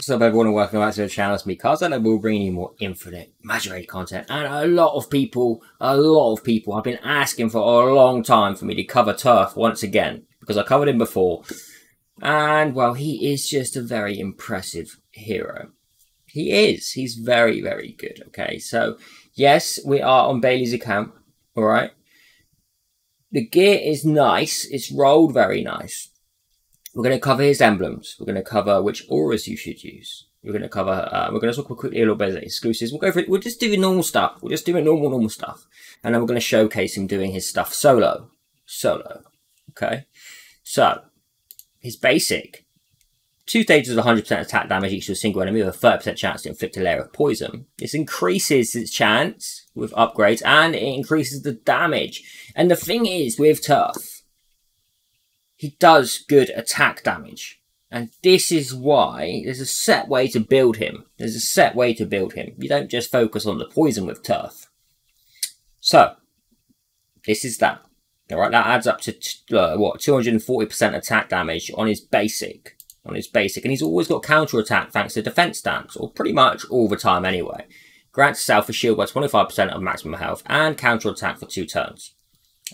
What's up everyone and welcome back to the channel. It's me, Cars, and I will bring you more Infinite Magicraid content. And a lot of people have been asking for a long time for me to cover Turf once again. Because I covered him before. And, well, he is just a very impressive hero. He is. He's very, very good, okay? So, yes, we are on Bailey's account, alright? The gear is nice. It's rolled very nice. We're going to cover his emblems. We're going to cover which auras you should use. We're going to cover, we're going to talk quickly a little bit about exclusives. We'll go for it. We're just doing normal stuff. We're just doing normal stuff. And then we're going to showcase him doing his stuff solo. Okay. So, his basic. 2 stages of 100% attack damage each to a single enemy with a 30% chance to inflict a layer of poison. This increases its chance with upgrades and it increases the damage. And the thing is with Turf, he does good attack damage. And this is why there's a set way to build him. You don't just focus on the poison with Turf. So, this is that. Alright, that adds up to, 240% attack damage on his basic. And he's always got counter attack thanks to defense stance, or pretty much all the time anyway. Grants self a shield by 25% of maximum health and counter attack for 2 turns.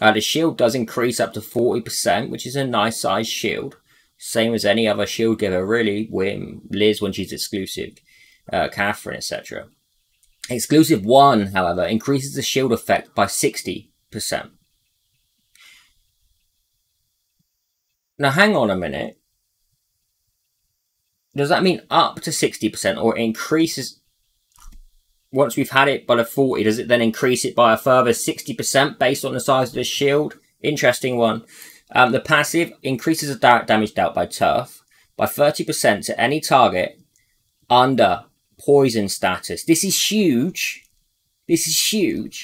The shield does increase up to 40%, which is a nice size shield. Same as any other shield giver, really. Liz when she's exclusive, Catherine, etc. Exclusive 1, however, increases the shield effect by 60%. Now, hang on a minute. Does that mean up to 60% or it increases? Once we've had it by the 40, does it then increase it by a further 60% based on the size of the shield? Interesting one. The passive increases the direct damage dealt by Turf by 30% to any target under poison status. This is huge. It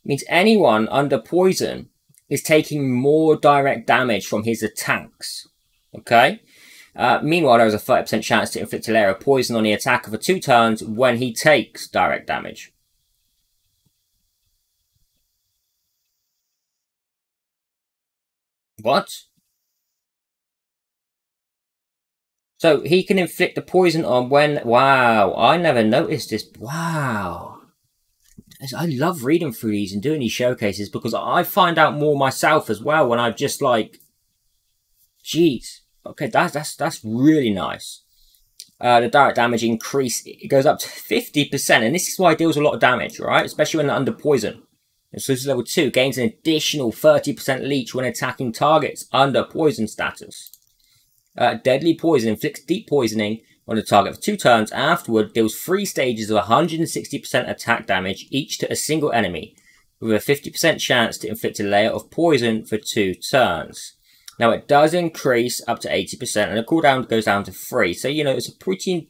means anyone under poison is taking more direct damage from his attacks. Okay? Meanwhile, there is a 30% chance to inflict a layer of poison on the attacker for 2 turns when he takes direct damage. What? So he can inflict the poison on when... Wow, I never noticed this. Wow. I love reading through these and doing these showcases because I find out more myself as well when I've just like... Jeez. Okay, that's really nice. The direct damage increase, it goes up to 50%, and this is why it deals a lot of damage, right? Especially when they're under poison. Exclusive level 2 gains an additional 30% leech when attacking targets under poison status. Deadly poison inflicts deep poisoning on the target for 2 turns. Afterward, deals 3 stages of 160% attack damage each to a single enemy, with a 50% chance to inflict a layer of poison for 2 turns. Now, it does increase up to 80%, and the cooldown goes down to 3. So, you know, it's a pretty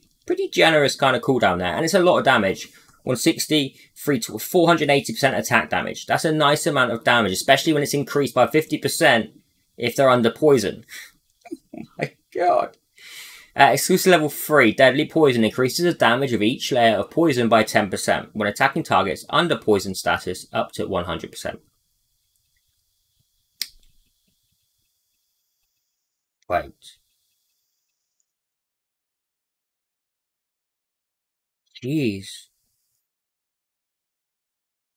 generous kind of cooldown there. And it's a lot of damage. 160, 480% attack damage. That's a nice amount of damage, especially when it's increased by 50% if they're under poison. Oh my god. Exclusive level 3, Deadly Poison increases the damage of each layer of poison by 10% when attacking targets under poison status up to 100%. Wait. Jeez.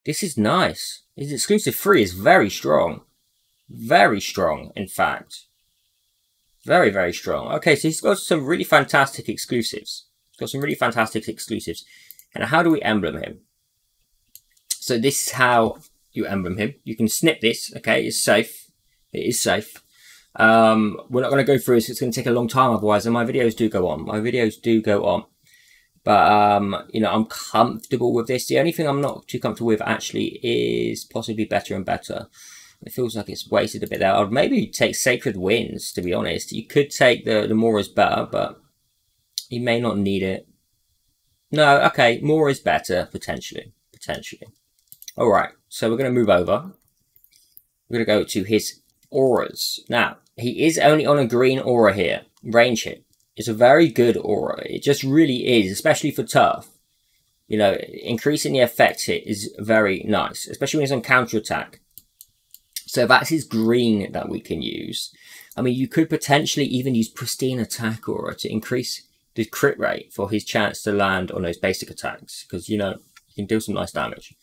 This is nice. His exclusive 3 is very strong. Very strong, in fact. Very, very strong. Okay, so he's got some really fantastic exclusives. And how do we emblem him? So this is how you emblem him. You can snip this, okay? It's safe. It is safe. We're not going to go through this. It's going to take a long time otherwise, and my videos do go on. But, you know, I'm comfortable with this. The only thing I'm not too comfortable with, actually, is possibly better and better. It feels like it's wasted a bit there. I'd maybe take Sacred Winds, to be honest. You could take the more is better, but you may not need it. No, okay, more is better, potentially. Alright, so we're going to move over. We're going to go to his auras. Now, he is only on a green aura here. Range hit. It's a very good aura. It just really is, especially for Turf. You know, increasing the effect hit is very nice, especially when he's on counter attack. So that's his green that we can use. I mean, you could potentially even use Pristine Attack Aura to increase the crit rate for his chance to land on those basic attacks, because, you know, he can do some nice damage.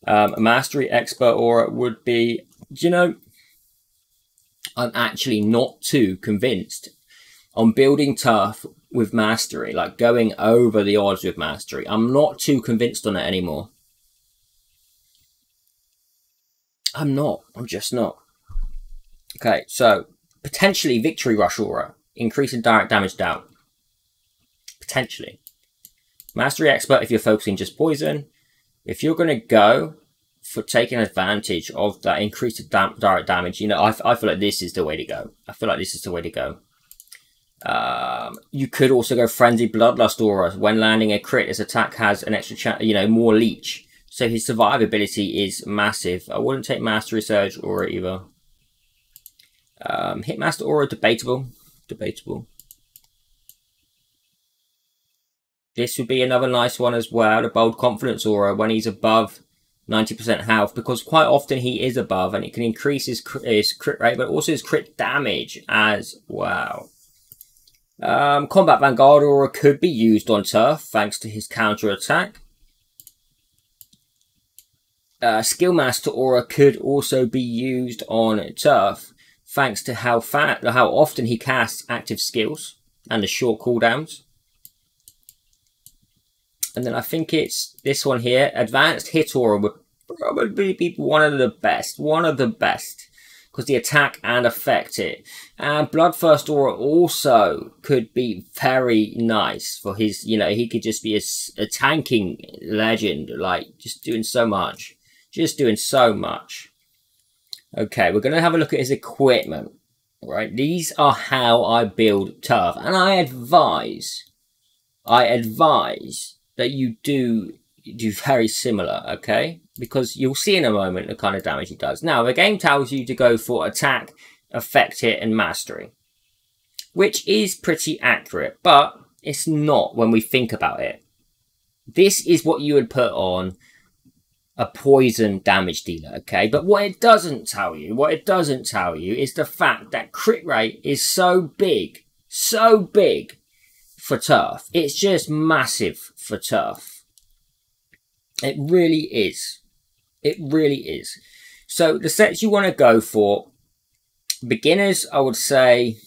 A Mastery Expert Aura would be, you know, I'm actually not too convinced on building Turf with Mastery, like going over the odds with Mastery. I'm not too convinced on it anymore. I'm not. I'm just not. Okay, so potentially Victory Rush Aura, increasing direct damage down. Potentially. Mastery Expert if you're focusing just poison. If you're going to go for taking advantage of that increased direct damage, you know, I feel like this is the way to go. I feel like this is the way to go. You could also go Frenzy Bloodlust Aura. When landing a crit, this attack has an extra chance, you know, more leech. So his survivability is massive. I wouldn't take Mastery Surge Aura either. Hitmaster Aura, debatable. Debatable. This would be another nice one as well. The Bold Confidence Aura when he's above 90% health, because quite often he is above, and it can increase his crit rate, but also his crit damage as well. Combat Vanguard Aura could be used on Turf thanks to his counter attack. Skillmaster Aura could also be used on Turf thanks to how often he casts active skills and the short cooldowns. And then I think it's this one here. Advanced Hit Aura would probably be one of the best. One of the best. Because the attack and affect it. And Bloodthirst Aura also could be very nice for his, you know, he could just be a tanking legend. Like, just doing so much. Just doing so much. Okay, we're going to have a look at his equipment. Right, these are how I build Turf. And I advise that you do very similar, okay? Because you'll see in a moment the kind of damage he does. Now, the game tells you to go for attack, affect hit, and mastery, which is pretty accurate, but it's not when we think about it. This is what you would put on a poison damage dealer, okay? But what it doesn't tell you is the fact that crit rate is so big for Turf. It's just massive for Turf. It really is. It really is. So the sets you want to go for, beginners, I would say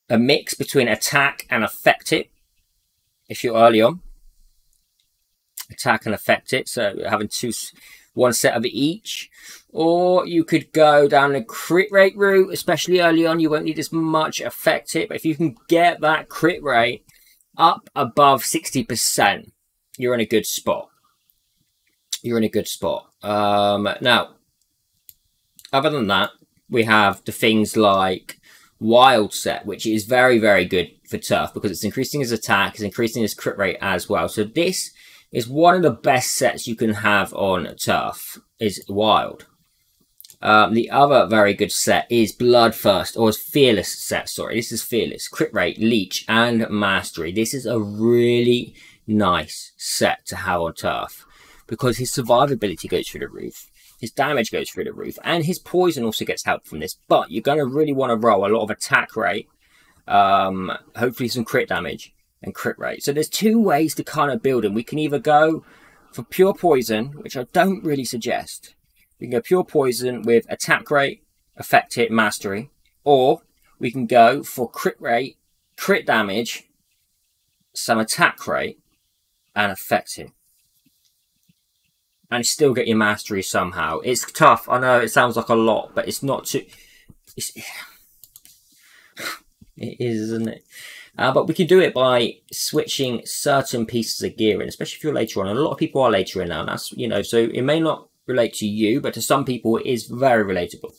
a mix between attack and affect it. If you're early on, attack and affect it. So having one set of each. Or you could go down the crit rate route, especially early on. You won't need as much affect it. But if you can get that crit rate up above 60%, you're in a good spot. You're in a good spot. Now, other than that, we have the things like Wild Set, which is very, very good for Turf because it's increasing his attack, it's increasing his crit rate as well. So this is one of the best sets you can have on Turf, is Wild. The other very good set is Bloodthirst, or Fearless set, sorry. This is Fearless. Crit rate, Leech, and Mastery. This is a really nice set to have on Turf because his survivability goes through the roof, his damage goes through the roof, and his poison also gets help from this. But you're going to really want to roll a lot of attack rate, hopefully some crit damage and crit rate. So there's two ways to kind of build him. We can either go for pure poison, which I don't really suggest. We can go pure poison with attack rate, affect hit, mastery, or we can go for crit rate, crit damage, some attack rate, and affect hit. And still get your mastery somehow. It's tough. I know it sounds like a lot, but it's not too... it is, isn't it? But we can do it by switching certain pieces of gear in, especially if you're later on. And a lot of people are later in now. And that's, you know, so it may not relate to you, but to some people it is very relatable.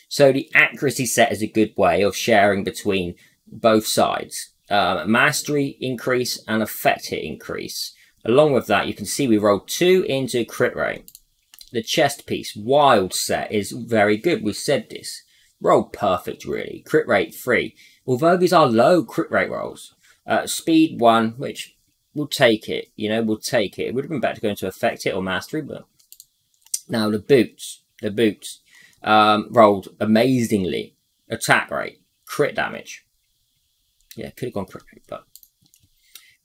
So the accuracy set is a good way of sharing between both sides. Mastery increase and affect hit increase. Along with that, you can see we rolled 2 into crit rate. The chest piece, Wild Set, is very good. We said this. Rolled perfect, really. Crit rate 3. Although these are low crit rate rolls. Speed 1, which we'll take it. You know, we'll take it. It would have been better to go into affect hit or mastery, but... Now, the boots. Rolled amazingly. Attack rate. Crit damage. Yeah, could have gone crit rate, but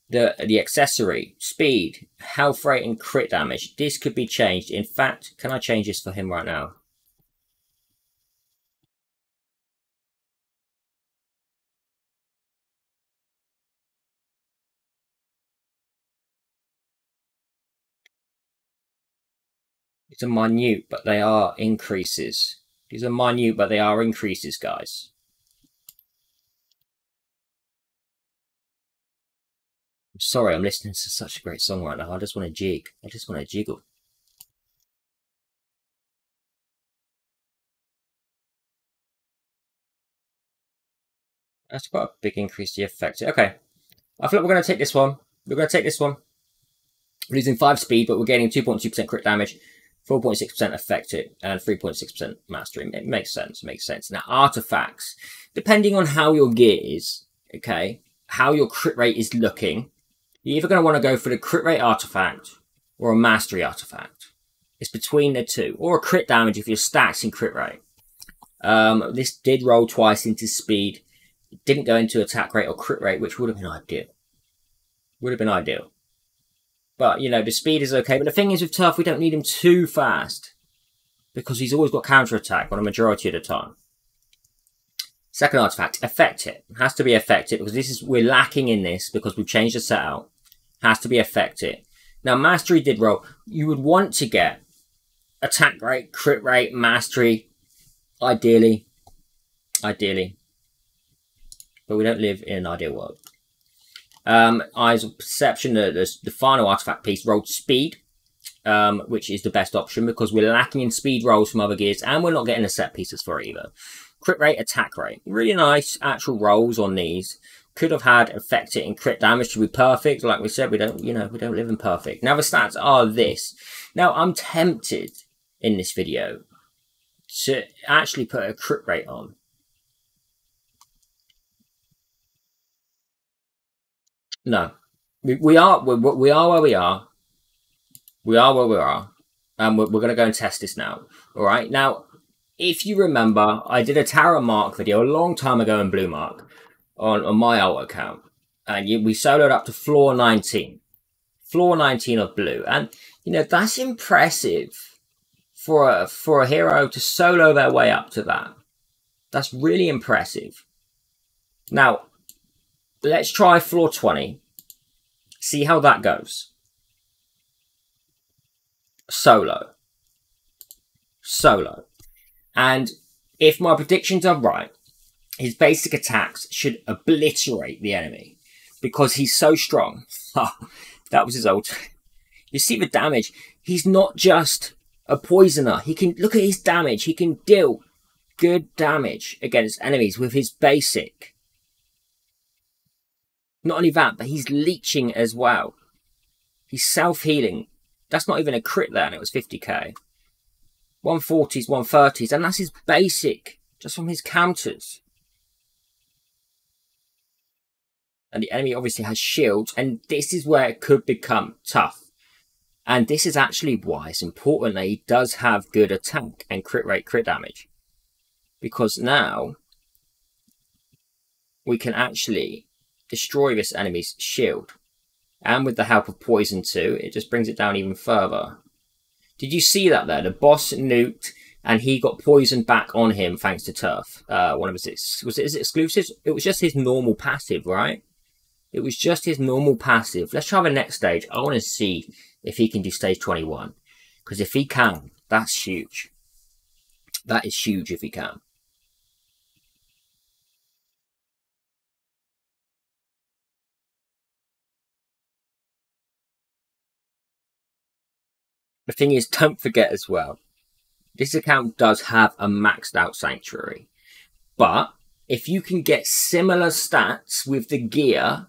the accessory, speed, health rate, and crit damage. This could be changed. In fact, can I change this for him right now? It's a minute, but they are increases. These are minute, but they are increases, guys. I'm sorry, I'm listening to such a great song right now. I just want to jig. I just want to jiggle. That's quite a big increase to the effect. Okay. I feel like we're going to take this one. We're going to take this one. We're losing 5 speed, but we're getting 2.2% crit damage, 4.6% effective, and 3.6% mastery. It makes sense. Makes sense. Now, artifacts. Depending on how your gear is, okay, how your crit rate is looking, you're either going to want to go for the crit rate artifact or a mastery artifact. It's between the two. Or a crit damage if your stats in crit rate. This did roll twice into speed. It didn't go into attack rate or crit rate, which would have been ideal. Would have been ideal. But, you know, the speed is okay. But the thing is with Turf, we don't need him too fast. Because he's always got counter-attack on a majority of the time. Second artifact, Affect It. Has to be Affect It, because this is, we're lacking in this, because we've changed the setup. Has to be Affect It. Now, Mastery did roll. You would want to get attack rate, crit rate, Mastery, ideally. Ideally. But we don't live in an ideal world. Eyes of Perception, the final artifact piece, rolled Speed, which is the best option because we're lacking in speed rolls from other gears and we're not getting the set pieces for it either. Crit rate, attack rate. Really nice actual rolls on these. Could have had Affect It and crit damage to be perfect. Like we said, we don't live in perfect. Now the stats are this. Now I'm tempted in this video to actually put a crit rate on. No, we are where we are. We are where we are, and we're going to go and test this now. All right. Now, if you remember, I did a Tarot Mark video a long time ago in Blue Mark on my alt account, and we soloed up to floor 19, floor 19 of blue, and you know that's impressive for a hero to solo their way up to that. That's really impressive. Now, let's try floor 20. See how that goes. Solo. And if my predictions are right, his basic attacks should obliterate the enemy because he's so strong. That was his ult. You see the damage. He's not just a poisoner. He can look at his damage. He can deal good damage against enemies with his basic. Not only that, but he's leeching as well. He's self-healing. That's not even a crit there, and it was 50k. 140s, 130s, and that's his basic, just from his counters. And the enemy obviously has shields, and this is where it could become tough. And this is actually why it's important that he does have good attack and crit rate, crit damage. Because now, we can actually destroy this enemy's shield. And with the help of poison too, it just brings it down even further. Did you see that there? The boss nuked and he got poisoned back on him thanks to Turf. One of his, was it exclusives? It was just his normal passive, right? It was just his normal passive. Let's try the next stage. I want to see if he can do stage 21. Because if he can, that's huge. That is huge if he can. The thing is, don't forget as well, this account does have a maxed out sanctuary. But if you can get similar stats with the gear,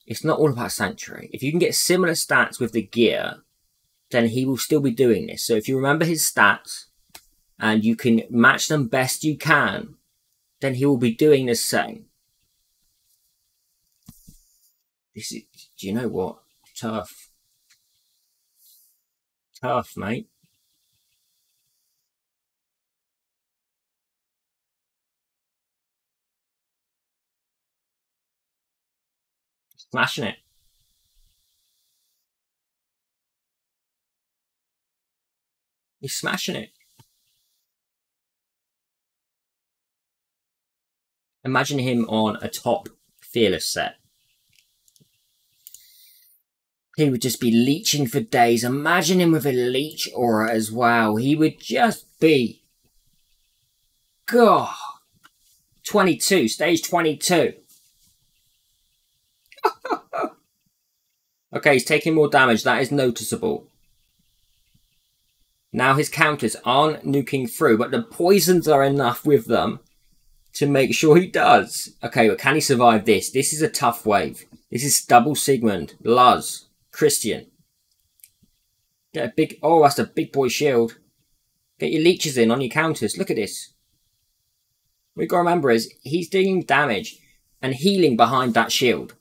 it's not all about sanctuary. If you can get similar stats with the gear, then he will still be doing this. So if you remember his stats and you can match them best you can, then he will be doing the same. This is, do you know what? Tough. Tough, mate. Smashing it. He's smashing it. Imagine him on a top Fearless set. He would just be leeching for days. Imagine him with a leech aura as well. He would just be... God. 22. Stage 22. Okay, he's taking more damage. That is noticeable. Now his counters aren't nuking through, but the poisons are enough with them to make sure he does. Okay, but can he survive this? This is a tough wave. This is double Sigmund, Luz, Christian. Get a big... Oh, that's a big boy shield. Get your leeches in on your counters. Look at this. What we've got to remember is he's doing damage and healing behind that shield.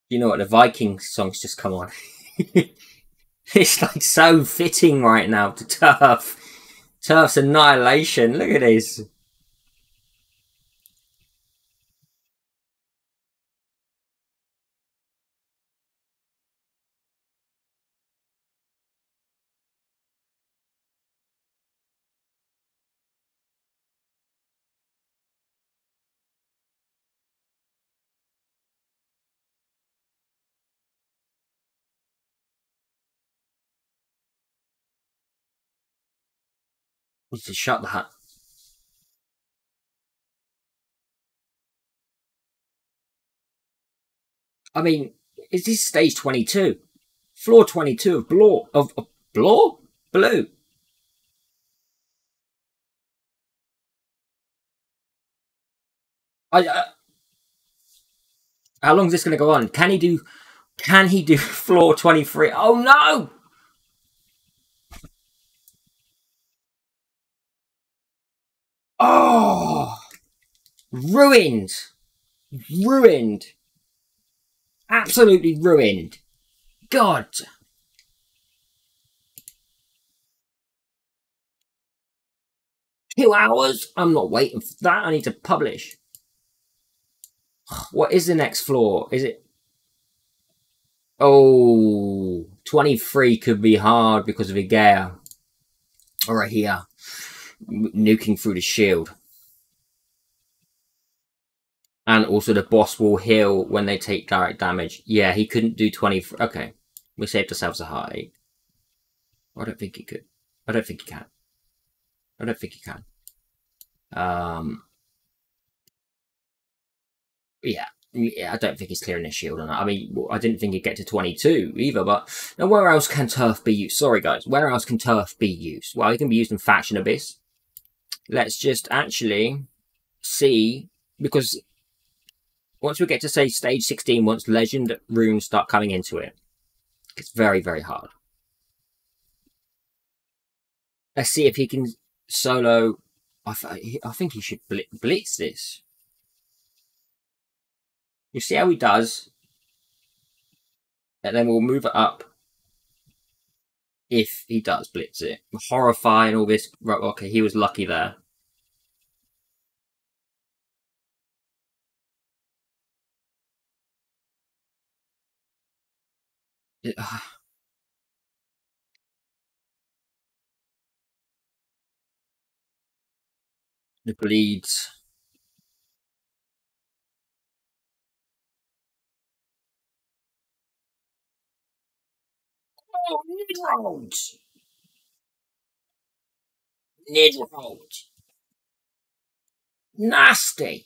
You know what? The Viking song's just come on. It's like so fitting right now to Turf. Turf's annihilation. Look at this. Need to shut that. I mean, is this stage 22? Floor 22 of Blue. Of Blue? Blue. How long is this going to go on? Can he do floor 23? Oh no! Oh! Ruined. Ruined. Absolutely ruined. God. $2? I'm not waiting for that. I need to publish. What is the next floor? Is it... Oh, 23 could be hard because of Igea. Alright, here. Nuking through the shield. And also the boss will heal when they take direct damage. Yeah, he couldn't do 23. Okay. We saved ourselves a high. I don't think he could. I don't think he can. I don't think he can. Yeah, I don't think he's clearing his shield on that. I mean, I didn't think he'd get to 22 either, but now where else can Turf be used? Sorry, guys. Where else can Turf be used? Well, he can be used in Faction Abyss. Let's just actually see, because once we get to, say, stage 16, once Legend runes start coming into it, it's very, very hard. Let's see if he can solo. I think he should blitz this. You see how he does, and then we'll move it up if he does blitz it. Horrify and all this. Right, okay, he was lucky there. The bleeds. Oh, Nidrold! Nidrold! Nasty!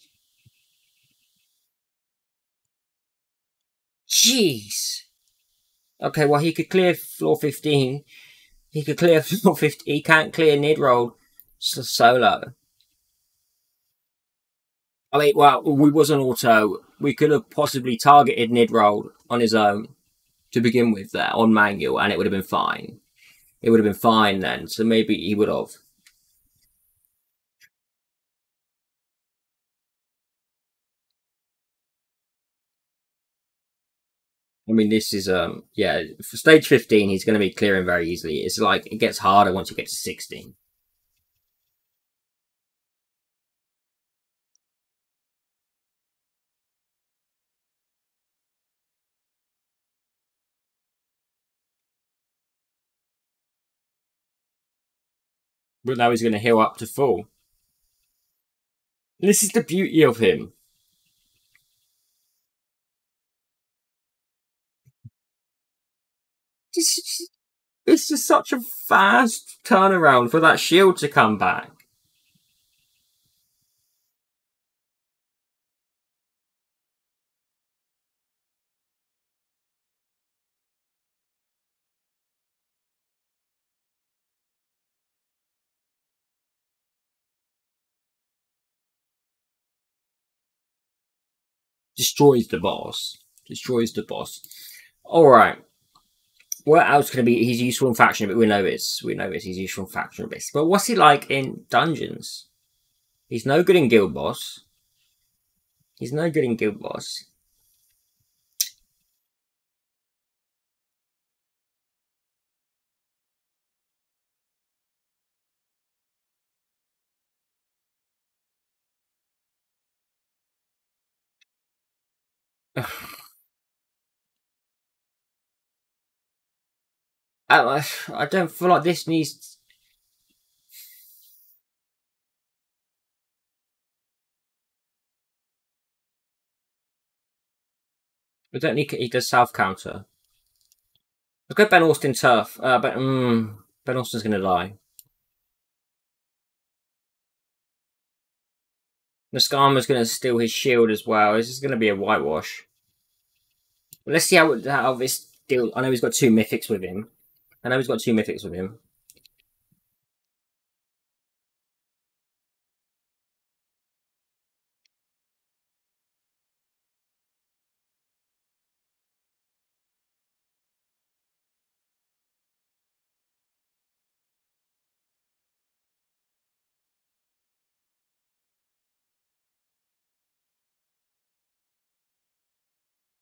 Jeez! Okay, well, he could clear floor 15. He could clear floor 15. He can't clear Nidrold solo. I mean, well, we was on auto. We could have possibly targeted Nidrold on his own to begin with there, on manual, and it would have been fine. It would have been fine then, so maybe he would have. I mean, this is, yeah, for stage 15, he's going to be clearing very easily. It's like, it gets harder once you get to 16. But now he's going to heal up to full. And this is the beauty of him. It's just such a fast turnaround for that shield to come back. Destroys the boss. Destroys the boss. Alright. What else can it be? He's useful in faction, but we know this. We know this. He's useful in faction bits. But what's he like in dungeons? He's no good in guild boss. He's no good in guild boss. I don't feel like this needs... I don't need... He does south counter. Let's go Ben Austin Turf. Ben Austin's going to die. Nascama's going to steal his shield as well. This is going to be a whitewash. Let's see how this deal... I know he's got 2 mythics with him.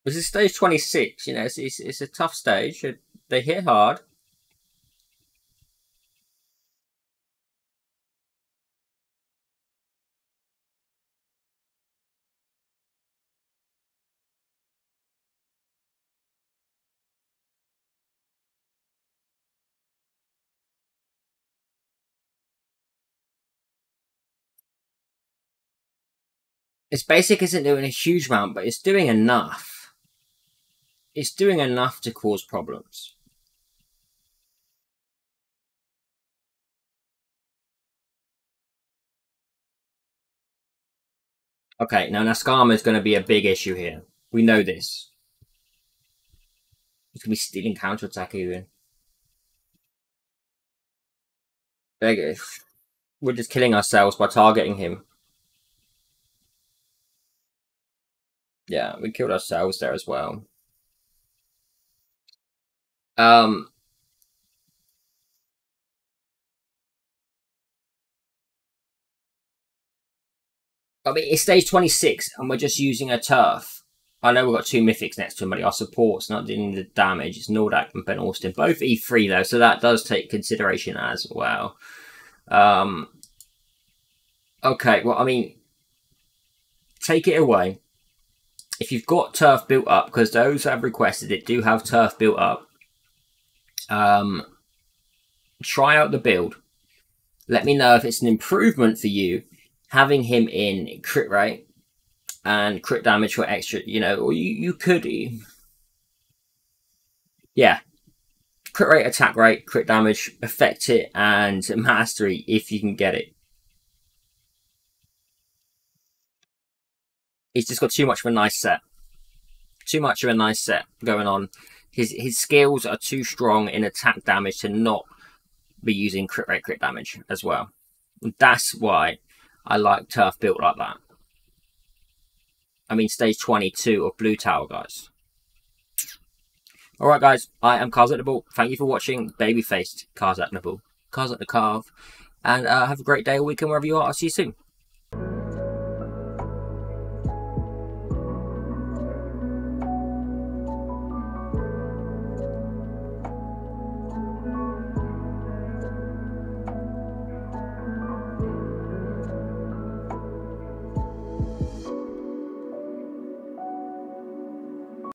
This is stage 26, you know, it's a tough stage. They hit hard. Its basic isn't doing a huge amount, but it's doing enough. It's doing enough to cause problems. Okay, now Nascama is going to be a big issue here. We know this. He's going to be stealing counterattack even. We're just killing ourselves by targeting him. Yeah, we killed ourselves there as well. I mean, it's stage 26 and we're just using a turf. I know we've got 2 mythics next to him, but our support's not doing the damage. It's Nordak and Ben Austin. Both E3 though, so that does take consideration as well. Okay, well, I mean, take it away. If you've got turf built up, because those that have requested it do have turf built up, try out the build. Let me know if it's an improvement for you, having him in crit rate and crit damage for extra, you know, or you could... Yeah. Crit rate, attack rate, crit damage, affect it, and mastery if you can get it. He's just got too much of a nice set. Too much of a nice set going on. His skills are too strong in attack damage to not be using crit rate, crit damage as well. That's why I like turf built like that. I mean, stage 22 of Blue Tower, guys. Alright, guys, I am Karzaknable. Thank you for watching Baby-Faced Karzaknable. Karzak the Carve. And have a great day or weekend wherever you are. I'll see you soon.